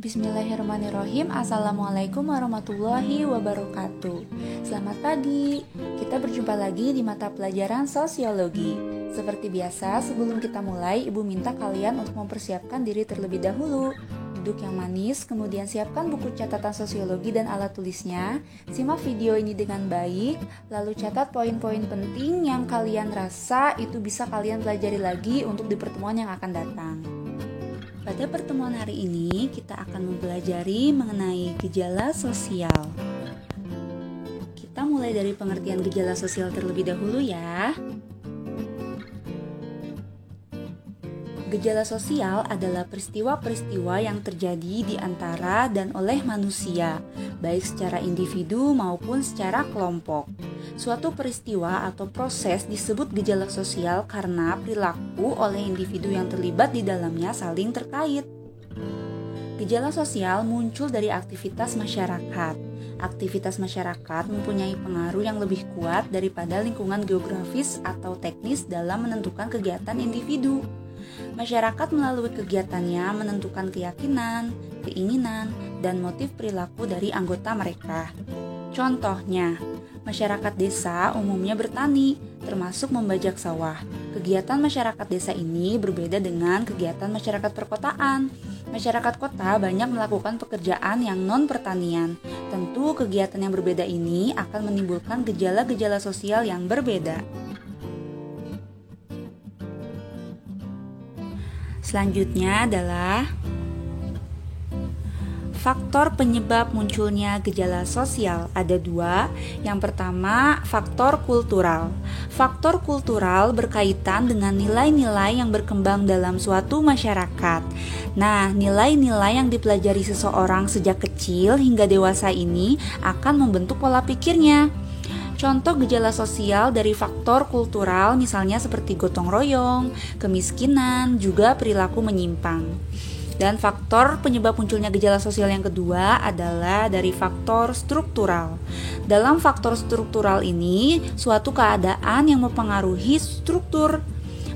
Bismillahirrahmanirrahim. Assalamualaikum warahmatullahi wabarakatuh. Selamat pagi. Kita berjumpa lagi di mata pelajaran sosiologi. Seperti biasa, sebelum kita mulai, Ibu minta kalian untuk mempersiapkan diri terlebih dahulu. Duduk yang manis, kemudian siapkan buku catatan sosiologi dan alat tulisnya. Simak video ini dengan baik, lalu catat poin-poin penting yang kalian rasa itu bisa kalian pelajari lagi untuk di pertemuan yang akan datang. Pada pertemuan hari ini, kita akan mempelajari mengenai gejala sosial. Kita mulai dari pengertian gejala sosial terlebih dahulu ya. Gejala sosial adalah peristiwa-peristiwa yang terjadi di antara dan oleh manusia, baik secara individu maupun secara kelompok. Suatu peristiwa atau proses disebut gejala sosial karena perilaku oleh individu yang terlibat di dalamnya saling terkait. Gejala sosial muncul dari aktivitas masyarakat. Aktivitas masyarakat mempunyai pengaruh yang lebih kuat daripada lingkungan geografis atau teknis dalam menentukan kegiatan individu. Masyarakat melalui kegiatannya menentukan keyakinan, keinginan, dan motif perilaku dari anggota mereka. Contohnya, masyarakat desa umumnya bertani, termasuk membajak sawah. Kegiatan masyarakat desa ini berbeda dengan kegiatan masyarakat perkotaan. Masyarakat kota banyak melakukan pekerjaan yang non-pertanian. Tentu kegiatan yang berbeda ini akan menimbulkan gejala-gejala sosial yang berbeda. Selanjutnya adalah faktor penyebab munculnya gejala sosial. Ada dua. Yang pertama, faktor kultural. Faktor kultural berkaitan dengan nilai-nilai yang berkembang dalam suatu masyarakat. Nah, nilai-nilai yang dipelajari seseorang sejak kecil hingga dewasa ini akan membentuk pola pikirnya. Contoh gejala sosial dari faktor kultural misalnya seperti gotong royong, kemiskinan, juga perilaku menyimpang. Dan faktor penyebab munculnya gejala sosial yang kedua adalah dari faktor struktural. Dalam faktor struktural ini, suatu keadaan yang mempengaruhi struktur.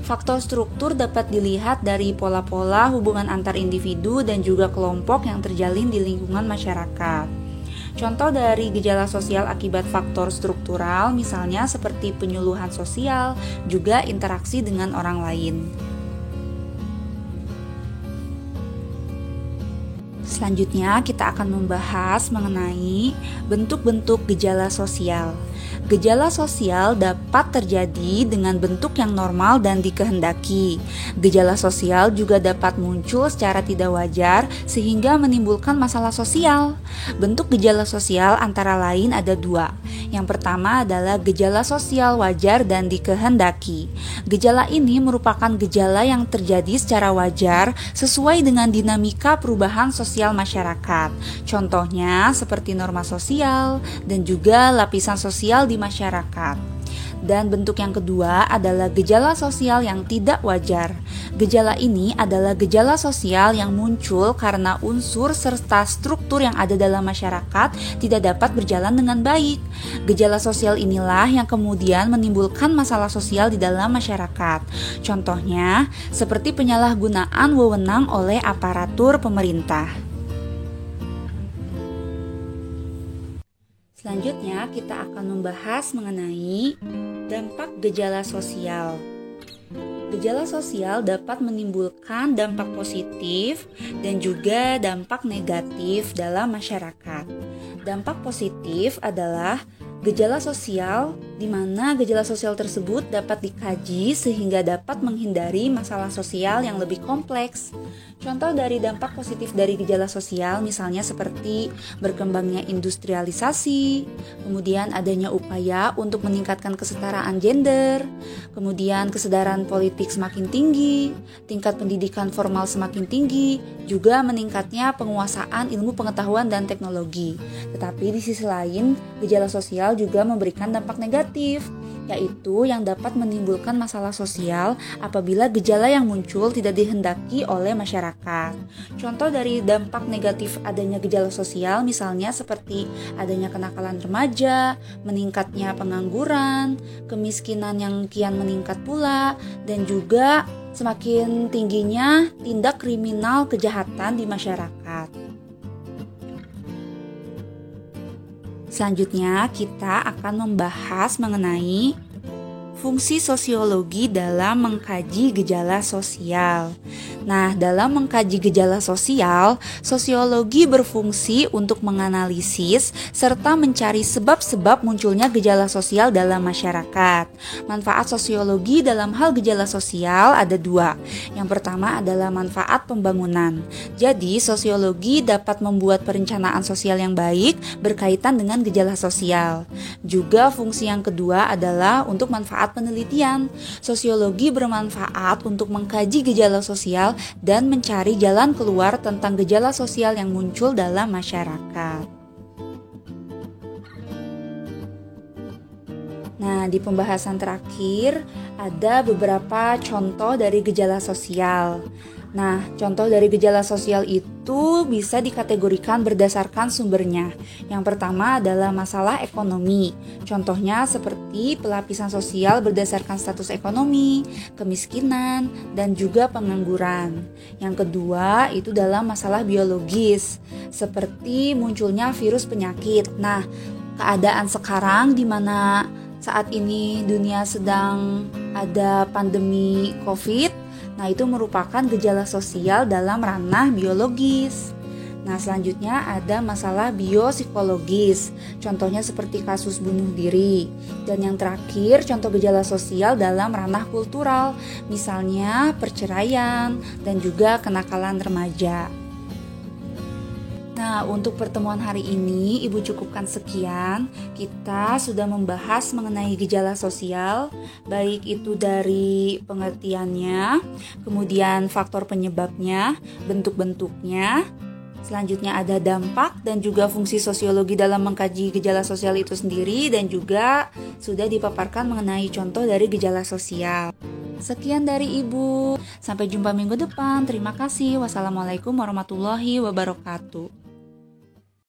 Faktor struktur dapat dilihat dari pola-pola hubungan antar individu dan juga kelompok yang terjalin di lingkungan masyarakat. Contoh dari gejala sosial akibat faktor struktural misalnya seperti penyuluhan sosial, juga interaksi dengan orang lain. Selanjutnya kita akan membahas mengenai bentuk-bentuk gejala sosial. Gejala sosial dapat terjadi dengan bentuk yang normal dan dikehendaki. Gejala sosial juga dapat muncul secara tidak wajar sehingga menimbulkan masalah sosial. Bentuk gejala sosial antara lain ada dua. Yang pertama adalah gejala sosial wajar dan dikehendaki. Gejala ini merupakan gejala yang terjadi secara wajar sesuai dengan dinamika perubahan sosial masyarakat. Contohnya seperti norma sosial dan juga lapisan sosial di masyarakat. Dan bentuk yang kedua adalah gejala sosial yang tidak wajar. Gejala ini adalah gejala sosial yang muncul karena unsur serta struktur yang ada dalam masyarakat tidak dapat berjalan dengan baik. Gejala sosial inilah yang kemudian menimbulkan masalah sosial di dalam masyarakat. Contohnya, seperti penyalahgunaan wewenang oleh aparatur pemerintah. Selanjutnya kita akan membahas mengenai dampak gejala sosial. Gejala sosial dapat menimbulkan dampak positif dan juga dampak negatif dalam masyarakat. Dampak positif adalah gejala sosial di mana gejala sosial tersebut dapat dikaji sehingga dapat menghindari masalah sosial yang lebih kompleks. Contoh dari dampak positif dari gejala sosial misalnya seperti berkembangnya industrialisasi, kemudian adanya upaya untuk meningkatkan kesetaraan gender, kemudian kesadaran politik semakin tinggi, tingkat pendidikan formal semakin tinggi, juga meningkatnya penguasaan ilmu pengetahuan dan teknologi. Tetapi di sisi lain, gejala sosial juga memberikan dampak negatif, yaitu yang dapat menimbulkan masalah sosial apabila gejala yang muncul tidak dihendaki oleh masyarakat. Contoh dari dampak negatif adanya gejala sosial misalnya seperti adanya kenakalan remaja, meningkatnya pengangguran, kemiskinan yang kian meningkat pula, dan juga semakin tingginya tindak kriminal kejahatan di masyarakat. Selanjutnya kita akan membahas mengenai fungsi sosiologi dalam mengkaji gejala sosial. Nah, dalam mengkaji gejala sosial, sosiologi berfungsi untuk menganalisis serta mencari sebab-sebab munculnya gejala sosial dalam masyarakat. Manfaat sosiologi dalam hal gejala sosial ada dua. Yang pertama adalah manfaat pembangunan. Jadi, sosiologi dapat membuat perencanaan sosial yang baik berkaitan dengan gejala sosial. Juga fungsi yang kedua adalah untuk manfaat penelitian. Sosiologi bermanfaat untuk mengkaji gejala sosial dan mencari jalan keluar tentang gejala sosial yang muncul dalam masyarakat. Nah, di pembahasan terakhir ada beberapa contoh dari gejala sosial. Nah, contoh dari gejala sosial itu bisa dikategorikan berdasarkan sumbernya. Yang pertama adalah masalah ekonomi. Contohnya seperti pelapisan sosial berdasarkan status ekonomi, kemiskinan, dan juga pengangguran. Yang kedua itu dalam masalah biologis, seperti munculnya virus penyakit. Nah, keadaan sekarang di mana saat ini dunia sedang ada pandemi COVID. Nah, itu merupakan gejala sosial dalam ranah biologis. Nah, selanjutnya ada masalah biopsikologis. Contohnya seperti kasus bunuh diri. Dan yang terakhir, contoh gejala sosial dalam ranah kultural. Misalnya perceraian dan juga kenakalan remaja. Nah, untuk pertemuan hari ini Ibu cukupkan sekian. Kita sudah membahas mengenai gejala sosial, baik itu dari pengertiannya, kemudian faktor penyebabnya, bentuk-bentuknya. Selanjutnya ada dampak dan juga fungsi sosiologi dalam mengkaji gejala sosial itu sendiri, dan juga sudah dipaparkan mengenai contoh dari gejala sosial. Sekian dari Ibu. Sampai jumpa minggu depan. Terima kasih. Wassalamualaikum warahmatullahi wabarakatuh.